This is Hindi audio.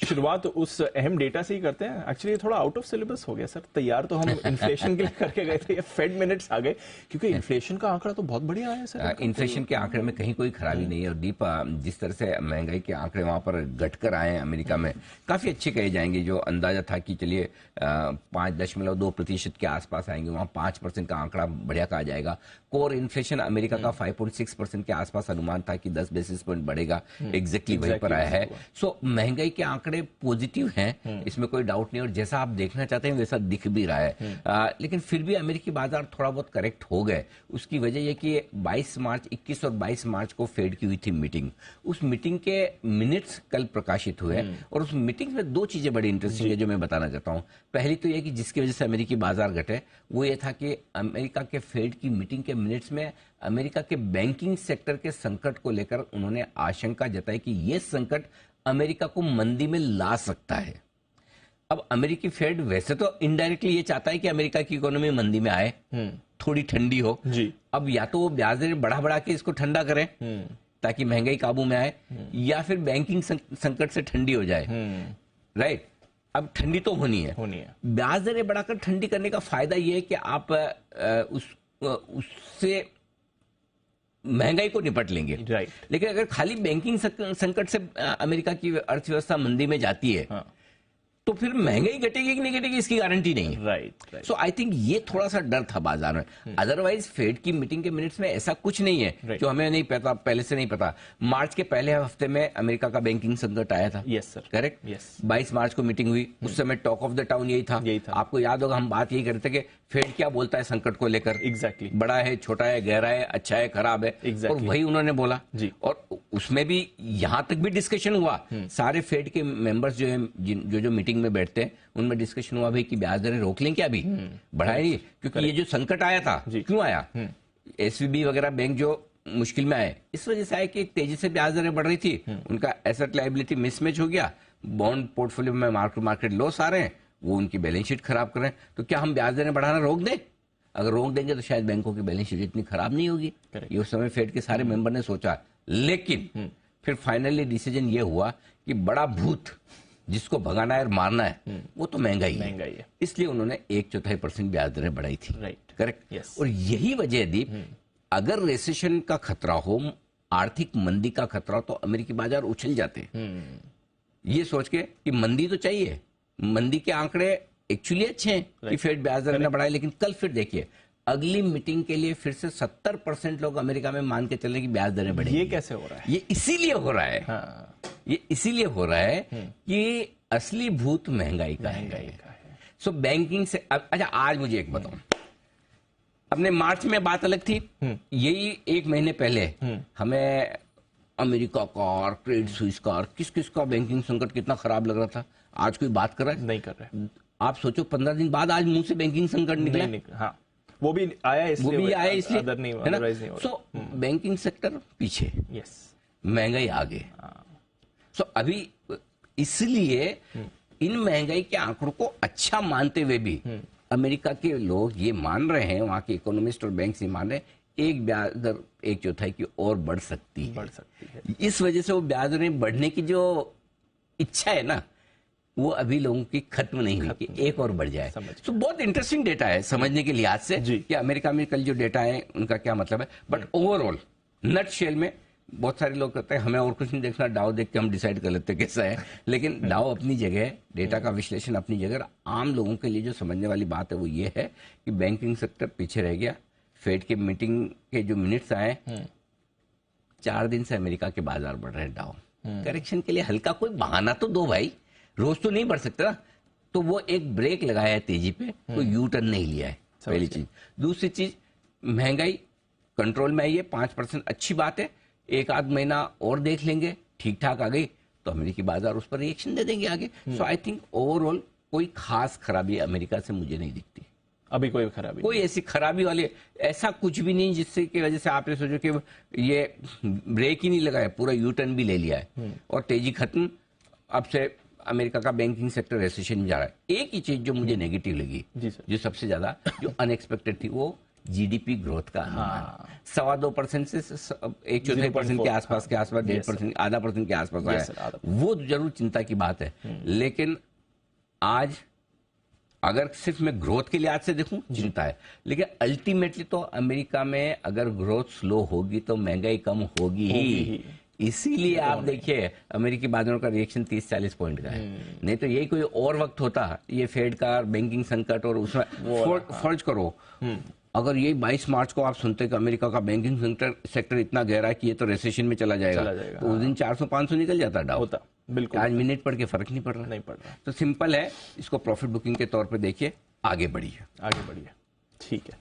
शुरुआत उस अहम डेटा से ही करते हैं। एक्चुअली थोड़ा आउट ऑफ सिलेबस हो गया सर, तैयार तो हम इन्फ्लेशन के लिए करके गए थे, ये फेड मिनट्स आ गए, क्योंकि इन्फ्लेशन का आंकड़ा तो बहुत बढ़िया आया सर। इन्फ्लेशन के आंकड़े में कहीं कोई खराबी नहीं है, और दीपा जिस तरह से महंगाई के आंकड़े वहां पर घटकर आए हैं अमेरिका में, काफी अच्छे कहे जाएंगे। जो अंदाजा था कि चलिए 5.2% के आसपास आएंगे, वहां 5% का आंकड़ा बढ़िया कहा जाएगा। कोर इन्फ्लेशन अमेरिका का 5.6% के आसपास अनुमान था कि 10 बेसिस पॉइंट बढ़ेगा, एग्जैक्टली वहीं पर आया है। सो महंगाई के आंकड़े पॉजिटिव हैं, इसमें कोई डाउट नहीं, और जैसा आप देखना चाहते हैं वैसा दिख भी रहा है। लेकिन फिर भी अमेरिकी बाजार थोड़ा बहुत करेक्ट हो गए। उसकी वजह यह कि 21 और 22 मार्च को फेड की हुई थी मीटिंग। उस मीटिंग के मिनट्स कल प्रकाशित हुए, और उस मीटिंग में दो चीजें बड़ी इंटरेस्टिंग है जो मैं बताना चाहता हूं। पहली तो यह कि जिसकी वजह से अमेरिकी बाजार घटे, वो ये था कि अमेरिका के फेड की मीटिंग के मिनट्स में अमेरिका के बैंकिंग सेक्टर के संकट को लेकर उन्होंने आशंका जताई कि यह संकट अमेरिका को मंदी में ला सकता है। अब अमेरिकी फेड वैसे तो इनडायरेक्टली ये चाहता है कि अमेरिका की इकोनॉमी मंदी में आए, थोड़ी ठंडी हो जी। अब या तो वो ब्याज दर बढ़ा के इसको ठंडा करें ताकि महंगाई काबू में आए, या फिर बैंकिंग संकट से ठंडी हो जाए, राइट। अब ठंडी तो होनी है। ब्याज दरें बढ़ाकर ठंडी करने का फायदा यह है कि आप उससे महंगाई को निपट लेंगे, राइट। लेकिन अगर खाली बैंकिंग संकट से अमेरिका की अर्थव्यवस्था मंदी में जाती है, तो फिर महंगाई घटेगी कि नहीं घटेगी इसकी गारंटी नहीं है, राइट। सो आई थिंक ये थोड़ा सा डर था बाजार में। अदरवाइज फेड की मीटिंग के मिनट्स में ऐसा कुछ नहीं है जो हमें नहीं पता, पहले से नहीं पता। मार्च के पहले हफ्ते में अमेरिका का बैंकिंग संकट आया था, यस सर, करेक्ट, यस। 22 मार्च को मीटिंग हुई, उस समय टॉक ऑफ द टाउन यही था। आपको याद होगा हम बात यही कर रहे थे कि फेड क्या बोलता है संकट को लेकर, एग्जैक्टली, बड़ा है, छोटा है, गहरा है, अच्छा है, खराब है, और वही उन्होंने बोला जी। और उसमें भी यहां तक भी डिस्कशन हुआ, सारे फेड के मेंबर्स जो है जो मीटिंग में बैठते हैं उनमें डिस्कशन हुआ भाई कि ब्याज दरें रोक लें क्या, अभी बढ़ाए नहीं, क्योंकि ये जो संकट आया था क्यों आया, एसवीबी वगैरह बैंक जो मुश्किल में आए इस वजह से आए कि तेजी से ब्याज दरें बढ़ रही थी, उनका एसेट लायबिलिटी मिसमैच हो गया, बॉन्ड पोर्टफोलियो में मार्केट लॉस आ रहे हैं, वो उनकी बैलेंस शीट खराब कर रहे हैं। तो क्या हम ब्याज दरें बढ़ाना रोक दें? अगर रोक देंगे तो शायद बैंकों की बैलेंस शीट इतनी खराब नहीं होगी। ये उस समय फेड के सारे मेंबर ने सोचा, लेकिन फिर फाइनली डिसीजन ये हुआ कि बड़ा भूत जिसको भगाना है और मारना है वो तो महंगाई है, इसलिए उन्होंने 1/4% ब्याज दरें बढ़ाई थी, राइट, करेक्ट, यस। और यही वजह दीप, अगर रिसेशन का खतरा हो, आर्थिक मंदी का खतरा हो, तो अमेरिकी बाजार उछल जाते हैं ये सोच के कि मंदी तो चाहिए, मंदी के आंकड़े एक्चुअली अच्छे हैं कि फेड ब्याज दर न बढ़ाए, लेकिन कल फिर देखिए अगली मीटिंग के लिए फिर से 70% लोग अमेरिका में मान के चल रहे कि ब्याज दरें बढ़ेंगी। ये कैसे हो रहा है? ये इसीलिए हो रहा है, ये इसीलिए हो रहा है कि असली भूत महंगाई का है। सो बैंकिंग से अच्छा, आज मुझे एक बताओ, अपने मार्च में बात अलग थी, यही एक महीने पहले हमें अमेरिका का और क्रेडिट स्विस का और किस किस का बैंकिंग संकट कितना खराब लग रहा था। आज कोई बात कर रहा है? नहीं कर रहा है। आप सोचो 15 दिन बाद आज मुंह से बैंकिंग संकट निकला, हाँ, वो भी आया इसलिए, है ना। सो बैंकिंग सेक्टर पीछे, यस, महंगाई आगे। सो अभी इसलिए इन महंगाई के आंकड़ों को अच्छा मानते हुए भी अमेरिका के लोग ये मान रहे हैं, वहां के इकोनॉमिस्ट और बैंक से मान रहे हैं, एक ब्याज दर 1/4 की और बढ़ सकती है। इस वजह से वो ब्याज दरें बढ़ने की जो इच्छा है ना, वो अभी लोगों की खत्म नहीं हुई कि एक और बढ़ जाए। तो बहुत इंटरेस्टिंग डेटा है समझने के लिहाज से कि अमेरिका में कल जो डेटा है उनका क्या मतलब है। बट ओवरऑल नट शेल में बहुत सारे लोग कहते हैं हमें और कुछ नहीं देखना, डाउ देख के हम डिसाइड कर लेते कैसा है, लेकिन डाउ अपनी जगह, डेटा का विश्लेषण अपनी जगह। आम लोगों के लिए जो समझने वाली बात है वो ये है कि बैंकिंग सेक्टर पीछे रह गया। फेड के मीटिंग के जो मिनट्स आए, 4 दिन से अमेरिका के बाजार बढ़ रहे हैं डाउ। करेक्शन के लिए हल्का कोई बहाना तो दो भाई, रोज तो नहीं बढ़ सकता ना। तो वो एक ब्रेक लगाया है तेजी पे, कोई यू टर्न नहीं लिया है, पहली चीज। दूसरी चीज, महंगाई कंट्रोल में आई है, 5% अच्छी बात है। एक आध महीना और देख लेंगे, ठीक ठाक आ गई तो अमेरिकी बाजार उस पर रिएक्शन दे देंगे आगे। सो आई थिंक ओवरऑल कोई खास खराबी अमेरिका से मुझे नहीं दिखती अभी, कोई खराबी, कोई ऐसी खराबी वाली ऐसा कुछ भी नहीं जिससे की वजह से आपने सोचो कि ये ब्रेक ही नहीं लगा है, पूरा यू टर्न भी ले लिया है और तेजी खत्म। अब से अमेरिका का बैंकिंग सेक्टर रिसेशन में जा रहा है। एक ही चीज जो मुझे नेगेटिव लगी, जो सबसे ज्यादा जो अनएक्सपेक्टेड थी, वो जीडीपी ग्रोथ का अनुमान 2.25% से 1.4% के आसपास 1.5%, आधा परसेंट के आसपास आया। वो जरूर चिंता की बात है। लेकिन आज अगर सिर्फ मैं ग्रोथ के लिहाज से देखूं, चिंता है, लेकिन अल्टीमेटली तो अमेरिका में अगर ग्रोथ स्लो होगी तो महंगाई कम होगी ही। इसीलिए आप देखिए अमेरिकी बाजारों का रिएक्शन 30-40 पॉइंट का है। नहीं तो यही कोई और वक्त होता, ये फेड का बैंकिंग संकट और उसमें फर्ज करो, अगर यही 22 मार्च को आप सुनते कि अमेरिका का बैंकिंग सेक्टर इतना गहरा है कि ये तो रिसेशन में चला जाएगा तो उस दिन 400-500 निकल जाता डाउ होता। बिल्कुल, आज मिनट पढ़ के फर्क नहीं पड़ रहा। तो सिंपल है, इसको प्रॉफिट बुकिंग के तौर पे देखिए, आगे बढ़िए। ठीक है।